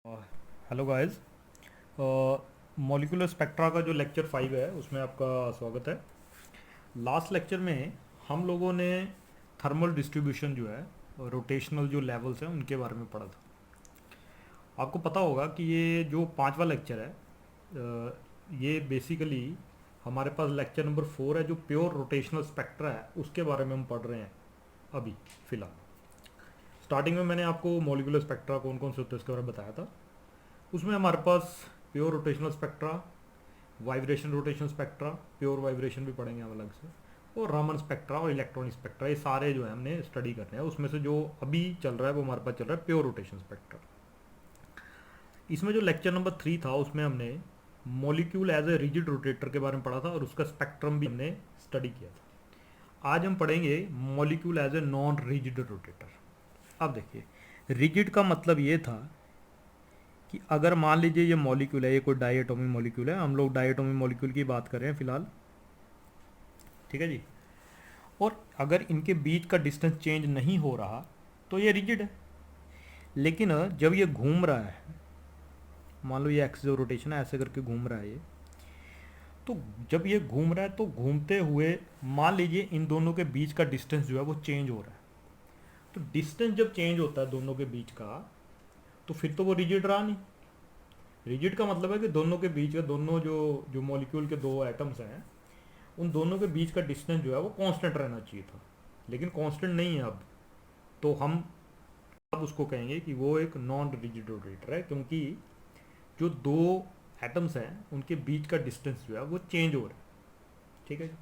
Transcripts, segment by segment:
Hello guys. Molecular spectra का जो lecture 5 है उसमें आपका स्वागत है। लास्ट लेक्चर में हम लोगों ने थर्मल डिस्ट्रीब्यूशन जो है रोटेशनल जो लेवल्स हैं उनके बारे में पढ़ा था। आपको पता होगा कि ये जो पांचवा लेक्चर है ये बेसिकली हमारे पास लेक्चर नंबर 4 है जो प्योर रोटेशनल स्पेक्ट्रा है उसके बारे में हम पढ़ रहे हैं अभी फ़िलहाल। स्टार्टिंग में मैंने आपको मॉलिक्यूलर स्पेक्ट्रा कौन कौन से होते हैं उसके बारे में बताया था। उसमें हमारे पास pure rotational spectra, vibration rotation spectra, pure vibration भी पढ़ेंगे हम अलग से, और रामन स्पेक्ट्रा और इलेक्ट्रॉनिक स्पेक्ट्रा, ये सारे जो है हमने स्टडी करने हैं। उसमें से जो अभी चल रहा है वो हमारे पास चल रहा है प्योर रोटेशन स्पेक्ट्रा। इसमें जो लेक्चर नंबर 3 था उसमें हमने molecule as a rigid rotator के बारे में पढ़ा था और उसका स्पेक्ट्रम भी हमने स्टडी किया था। आज हम पढ़ेंगे molecule as a non rigid rotator. अब देखिए, रिजिड का मतलब ये था कि अगर मान लीजिए ये मॉलिक्यूल है, ये कोई डायटोमिक मॉलिक्यूल है, हम लोग डायटोमिक मॉलिक्यूल की बात कर रहे हैं फिलहाल, ठीक है जी। और अगर इनके बीच का डिस्टेंस चेंज नहीं हो रहा तो ये रिजिड है। लेकिन जब ये घूम रहा है, मान लो ये एक्सिस रोटेशन है, ऐसे करके घूम रहा है ये, तो जब ये घूम रहा है तो घूमते हुए मान लीजिए इन दोनों के बीच का डिस्टेंस जो है वो चेंज हो रहा है। तो डिस्टेंस जब चेंज होता है दोनों के बीच का तो फिर तो वो रिजिड रहा नहीं। रिजिड का मतलब है कि दोनों के बीच का, दोनों जो जो मॉलिक्यूल के दो एटम्स हैं उन दोनों के बीच का डिस्टेंस जो है वो कांस्टेंट रहना चाहिए था, लेकिन कांस्टेंट नहीं है अब। तो हम अब उसको कहेंगे कि वो एक नॉन रिजिड रोटेटर है, क्योंकि जो दो एटम्स हैं उनके बीच का डिस्टेंस जो है वो चेंज हो रहा है। ठीक है जी।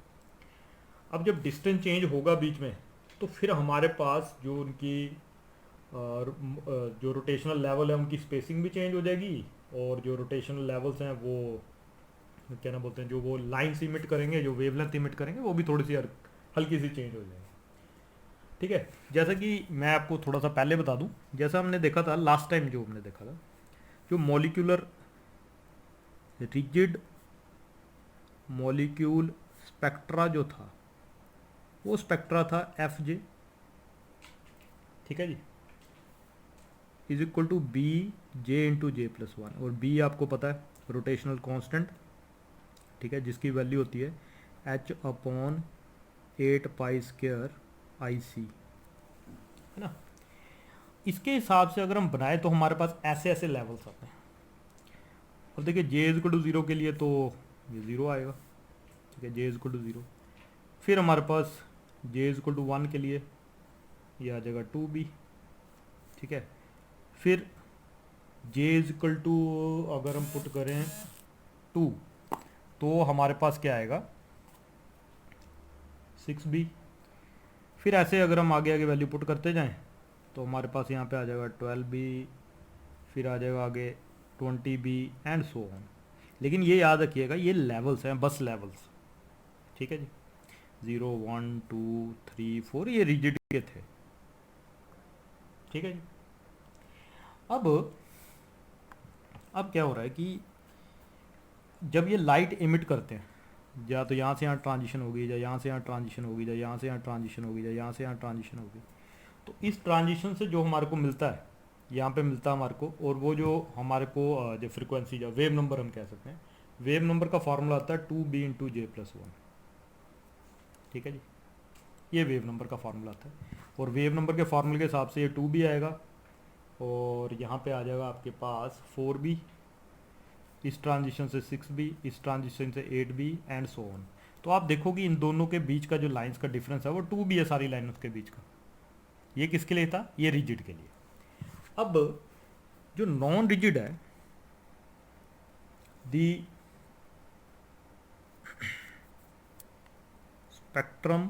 अब जब डिस्टेंस चेंज होगा बीच में तो फिर हमारे पास जो उनकी जो रोटेशनल लेवल है उनकी स्पेसिंग भी चेंज हो जाएगी, और जो रोटेशनल लेवल्स हैं वो क्या ना बोलते हैं, जो वो लाइन्स इमिट करेंगे, जो वेवलेंथ इमिट करेंगे, वो भी थोड़ी सी हल्की सी चेंज हो जाएगी। ठीक है। जैसा कि मैं आपको थोड़ा सा पहले बता दूं, जैसा हमने देखा था लास्ट टाइम, जो हमने देखा था जो मॉलिक्यूलर रिजिड मॉलिक्यूल स्पेक्ट्रा जो था वो स्पेक्ट्रा था एफ जे, ठीक है जी, is equal to B J into J plus one, और बी आपको पता है रोटेशनल कांस्टेंट, ठीक है, जिसकी वैल्यू होती है एच अपॉन 8 पाई स्क्वायर आई सी, है ना। इसके हिसाब से अगर हम बनाए तो हमारे पास ऐसे ऐसे लेवल्स आते हैं। और देखिए जे इज इक्वल टू ज़ीरो के लिए तो ये ज़ीरो आएगा, ठीक है, जे इज इक्वल टू ज़ीरो। फिर हमारे पास जे इज इक्वल टू वन के लिए ये आ जाएगा टू बी, ठीक है। फिर जे इज इक्वल टू अगर हम पुट करें टू तो हमारे पास क्या आएगा, सिक्स बी। फिर ऐसे अगर हम आगे आगे वैल्यू पुट करते जाएं तो हमारे पास यहाँ पे आ जाएगा 12 बी, फिर आ जाएगा आगे 20 बी एंड सो ऑन। लेकिन ये याद रखिएगा ये लेवल्स हैं, बस लेवल्स, ठीक है जी। 0 1 2 3 4 ये रिजिड के थे, ठीक है जी। अब अब क्या हो रहा है कि जब ये लाइट इमिट करते हैं, या तो यहाँ से यहाँ ट्रांजिशन होगी, या यहाँ से यहाँ ट्रांजिशन होगी, या यहाँ से यहाँ ट्रांजिशन होगी, या यहाँ से यहाँ ट्रांजिशन होगी, तो इस ट्रांजिशन से जो हमारे को मिलता है, यहाँ पे मिलता है हमारे को, और वो जो हमारे को जो फ्रिक्वेंसी, जो वेव नंबर हम कह सकते हैं, वेव नंबर का फॉर्मूला आता है 2 B into J plus one, ठीक है जी। ये वेव नंबर का फार्मूला आता है, और वेव नंबर के फार्मूले के हिसाब से ये 2 बी आएगा, और यहाँ पे आ जाएगा आपके पास 4 बी, इस ट्रांजिशन से 6 बी, इस ट्रांजिशन से 8 बी एंड सो ऑन। तो आप देखो कि इन दोनों के बीच का जो लाइंस का डिफरेंस है वो 2 बी है, सारी लाइनों के बीच का। ये किसके लिए था, ये रिजिड के लिए। अब जो नॉन रिजिड है, the spectrum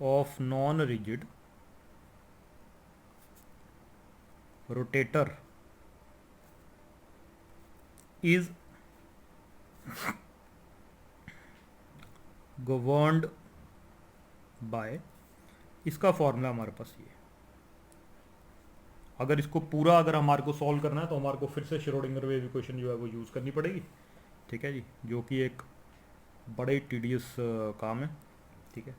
of non rigid rotator is governed by, इसका फॉर्मूला हमारे पास ये है। अगर इसको पूरा अगर हमारे को सॉल्व करना है तो हमारे को फिर से श्रोडिंगर वेव इक्वेशन जो है वो यूज़ करनी पड़ेगी, ठीक है जी, जो कि एक बड़े टीडियस काम है, ठीक है।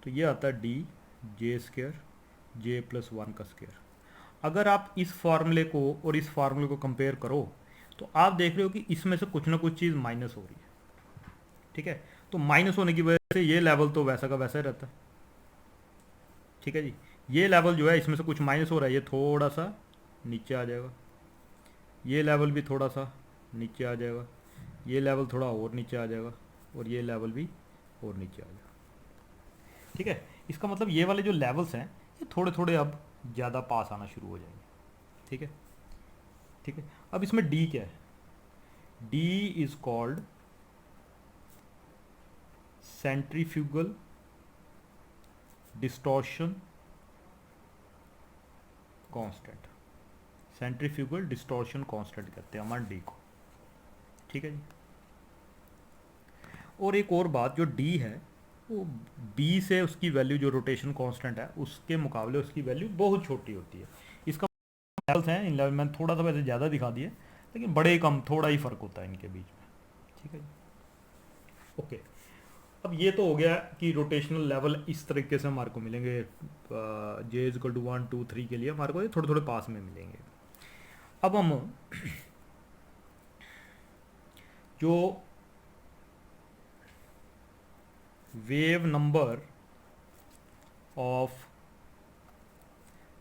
तो ये आता है डी जे स्क्र जे प्लस वन का स्क्र। अगर आप इस फार्मूले को और इस फार्मूले को कंपेयर करो तो आप देख रहे हो कि इसमें से कुछ ना कुछ चीज़ माइनस हो रही है। ठीक है, तो माइनस होने की वजह से ये लेवल तो वैसा का वैसा ही रहता है। ठीक है जी, ये लेवल जो है इसमें से कुछ माइनस हो रहा है, ये थोड़ा सा नीचे आ जाएगा, ये लेवल भी थोड़ा सा नीचे आ जाएगा, ये लेवल थोड़ा और नीचे आ जाएगा, और ये लेवल भी और नीचे आ जाएगा। ठीक है, इसका मतलब ये वाले जो लेवल्स हैं ये थोड़े थोड़े अब ज़्यादा पास आना शुरू हो जाएंगे। ठीक है, ठीक है। अब इसमें डी क्या है? D is called centrifugal distortion constant. Centrifugal distortion constant कहते हैं हमारे डी को। ठीक है जी। और एक और बात, जो डी है वो बी से उसकी वैल्यू जो रोटेशन कांस्टेंट है उसके मुकाबले उसकी वैल्यू बहुत छोटी होती है। इसका लेवल्स हैं, इन लेवल मैंने थोड़ा सा वैसे ज़्यादा दिखा दिए, लेकिन बड़े कम थोड़ा ही फ़र्क होता है इनके बीच में। ठीक है जी, ओके। अब ये तो हो गया कि रोटेशनल लेवल इस तरीके से हमारे को मिलेंगे, जे इज इक्वल टू 1 2 3 के लिए हमारे को ये थोड़े थोड़े पास में मिलेंगे। अब हम जो wave number of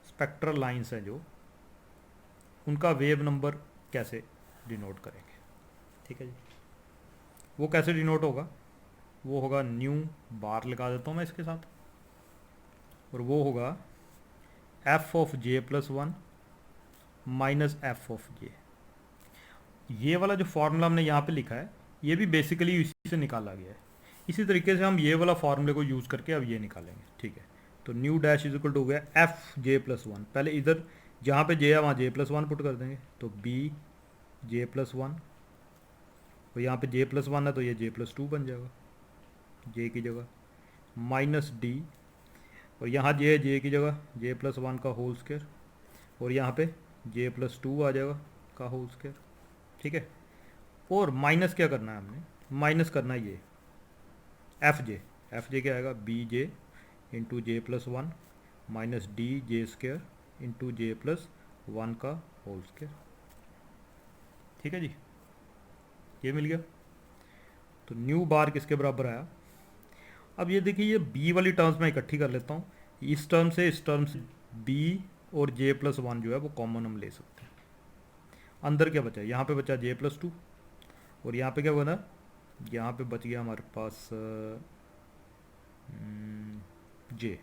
spectral lines हैं जो, उनका वेव नंबर कैसे डिनोट करेंगे। ठीक है जी, वो कैसे डिनोट होगा? वो होगा न्यू बार लगा देता हूँ मैं इसके साथ, और वो होगा F of J plus one minus F of J. ये वाला जो फॉर्मूला हमने यहाँ पे लिखा है ये भी बेसिकली इसी से निकाला गया है। इसी तरीके से हम ये वाला फॉर्मूले को यूज़ करके अब ये निकालेंगे। ठीक है, तो nu dash is equal to हो गया एफ जे प्लस वन। पहले इधर जहाँ पे जे है वहाँ जे प्लस वन पुट कर देंगे, तो बी जे प्लस वन, और यहाँ पे जे प्लस वन है तो ये जे प्लस टू बन जाएगा जे की जगह, माइनस डी, और यहाँ जे है जे की जगह जे प्लस वन का होल स्क्वायर, और यहाँ पे जे प्लस टू आ जाएगा का होल स्क्वायर। ठीक है, और माइनस क्या करना है हमने? माइनस करना है ये एफ जे क्या आएगा? B J into J plus one minus D J square into J plus one का होल स्क्वायर। ठीक है जी, ये मिल गया। तो न्यू बार किसके बराबर आया? अब ये देखिए, ये बी वाली टर्म्स मैं इकट्ठी कर लेता हूँ। इस टर्म से बी और जे प्लस वन जो है वो कॉमन हम ले सकते हैं। अंदर क्या बचा? यहाँ पे बचा जे प्लस टू, और यहाँ पे क्या बना? यहाँ पे बच गया हमारे पास जे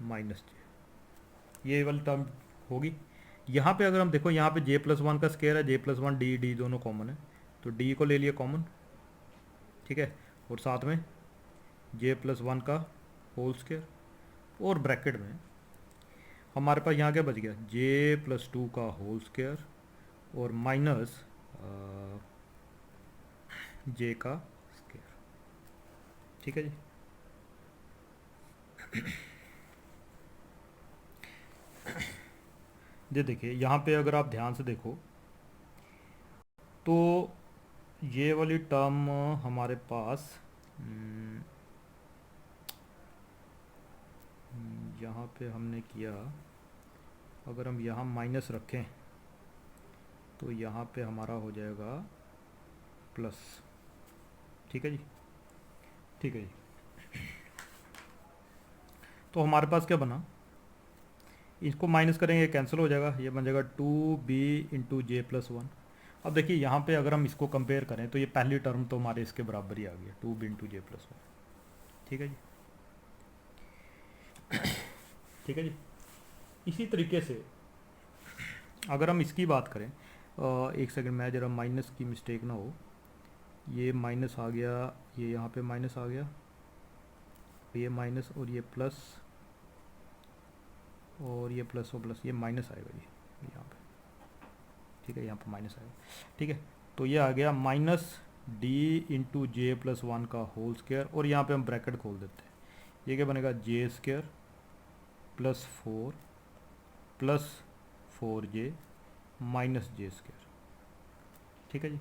माइनस जे, ये वाली टर्म होगी। यहाँ पे अगर हम देखो, यहाँ पे जे प्लस वन का स्केयर है, जे प्लस वन डी डी दोनों कॉमन है, तो डी को ले लिया कॉमन। ठीक है, और साथ में जे प्लस वन का होल स्केयर, और ब्रैकेट में हमारे पास यहाँ क्या बच गया? जे प्लस टू का होल स्केयर और माइनस जे का स्केयर। ठीक है जी, ये देखिए यहाँ पे अगर आप ध्यान से देखो तो ये वाली टर्म हमारे पास यहाँ पे हमने किया, अगर हम यहाँ माइनस रखें तो यहाँ पे हमारा हो जाएगा प्लस। ठीक है जी, ठीक है जी। तो हमारे पास क्या बना? इसको माइनस करेंगे कैंसिल हो जाएगा, ये बन जाएगा two B into J plus one. अब देखिए यहाँ पे अगर हम इसको कंपेयर करें तो ये पहली टर्म तो हमारे इसके बराबर ही आ गया, two B into J plus one. ठीक है जी, ठीक है जी। इसी तरीके से अगर हम इसकी बात करें, एक सेकंड मैं ज़रा माइनस की मिस्टेक ना हो, ये माइनस आ गया, ये यहाँ पे माइनस आ गया, ये माइनस और ये प्लस, और ये प्लस और प्लस, ये माइनस आएगा जी यहाँ पे। ठीक है, यहाँ पे माइनस आएगा। ठीक है, तो ये आ गया minus D into J plus one का होल स्क्वायर, और यहाँ पे हम ब्रैकेट खोल देते हैं, ये क्या बनेगा? जे स्क्वायर प्लस फोर जे माइनस जे स्क्वायर। ठीक है जी,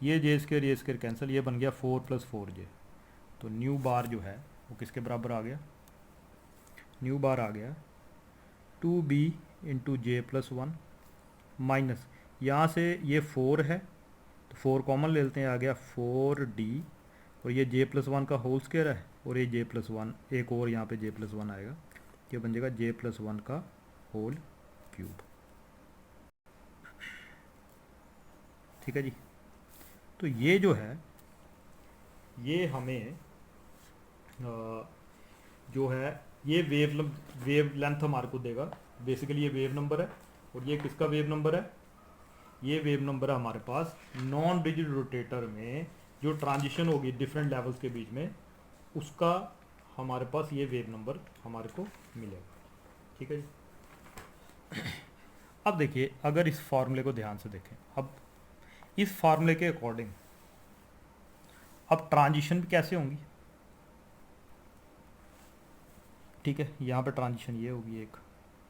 ये जे स्क्वायर कैंसिल, ये बन गया फोर प्लस फोर जे। तो न्यू बार जो है वो किसके बराबर आ गया? न्यू बार आ गया two B into J plus one minus यहाँ से ये 4 है तो 4 कॉमन ले लेते हैं, आ गया 4d, और ये जे प्लस वन का होल स्क्वायर है, और ये जे प्लस वन एक और यहाँ पे जे प्लस वन आएगा, ये बन जाएगा जे प्लस वन का होल क्यूब। ठीक है जी। तो ये जो है ये हमें जो है ये वेव लेंथ हमारे को देगा। बेसिकली ये वेव नंबर है, और ये किसका वेव नंबर है? ये वेव नंबर है हमारे पास नॉन रिजिड रोटेटर में जो ट्रांजिशन होगी डिफरेंट लेवल्स के बीच में, उसका हमारे पास ये वेव नंबर हमारे को मिलेगा। ठीक है जी। अब देखिए, अगर इस फॉर्मूले को ध्यान से देखें, अब इस फार्मूले के अकॉर्डिंग अब ट्रांजिशन भी कैसे होंगी? ठीक है, यहाँ पे ट्रांजिशन ये होगी एक,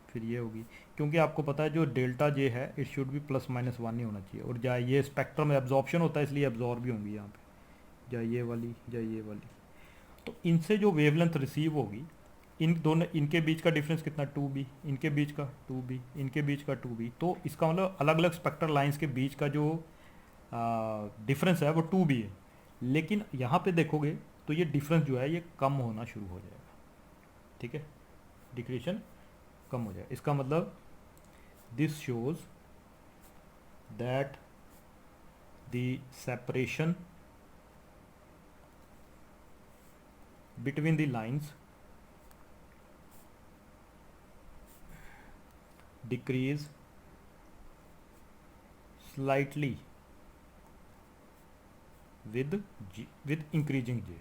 फिर ये होगी, क्योंकि आपको पता है जो डेल्टा जे है इट शुड भी प्लस माइनस वन ही होना चाहिए, और जाए ये स्पेक्ट्रम एब्जॉर्प्शन होता है इसलिए एब्जॉर्ब भी होंगी यहाँ पे, जाए ये वाली जाए ये वाली। तो इनसे जो वेवलेंथ रिसीव होगी, इन दोनों इनके बीच का डिफरेंस कितना 2b, इनके बीच का 2b, इनके बीच का 2b, तो इसका मतलब अलग अलग स्पेक्ट्रल लाइंस के बीच का जो डिफरेंस है वो 2b है। लेकिन यहाँ पे देखोगे तो ये डिफरेंस जो है ये कम होना शुरू हो जाएगा। ठीक है, डिक्रीशन कम हो जाएगा। इसका मतलब this shows that the separation between the lines decrease slightly with increasing J.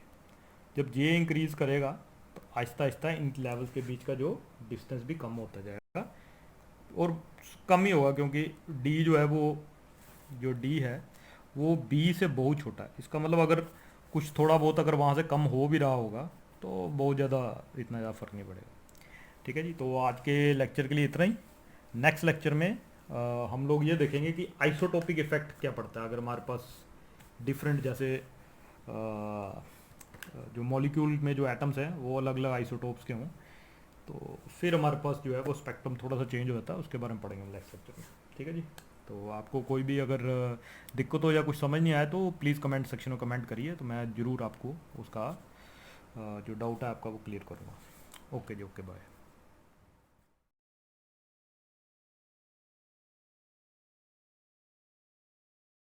जब जे इंक्रीज करेगा तो आहिस्ता आहिस्ता इन लेवल्स के बीच का जो डिस्टेंस भी कम होता जाएगा, और कम ही होगा क्योंकि डी जो है वो जो डी है वो बी से बहुत छोटा है। इसका मतलब अगर कुछ थोड़ा बहुत अगर वहाँ से कम हो भी रहा होगा तो बहुत ज़्यादा इतना ज़्यादा फ़र्क नहीं पड़ेगा। ठीक है जी, तो आज के लेक्चर के लिए इतना ही। नेक्स्ट लेक्चर में हम लोग ये देखेंगे कि आइसोटोपिक इफेक्ट क्या पड़ता है अगर हमारे पास डिफरेंट, जैसे जो मॉलिक्यूल में जो एटम्स हैं वो अलग अलग आइसोटोप्स के हों, तो फिर हमारे पास जो है वो स्पेक्ट्रम थोड़ा सा चेंज हो जाता है, उसके बारे में पढ़ेंगे नेक्स्ट लेक्चर में। ठीक है जी। तो आपको कोई भी अगर दिक्कत हो या कुछ समझ नहीं आया तो प्लीज़ कमेंट सेक्शन में कमेंट करिए, तो मैं ज़रूर आपको उसका जो डाउट है आपका वो क्लियर करूँगा। ओके जी, ओके, बाय।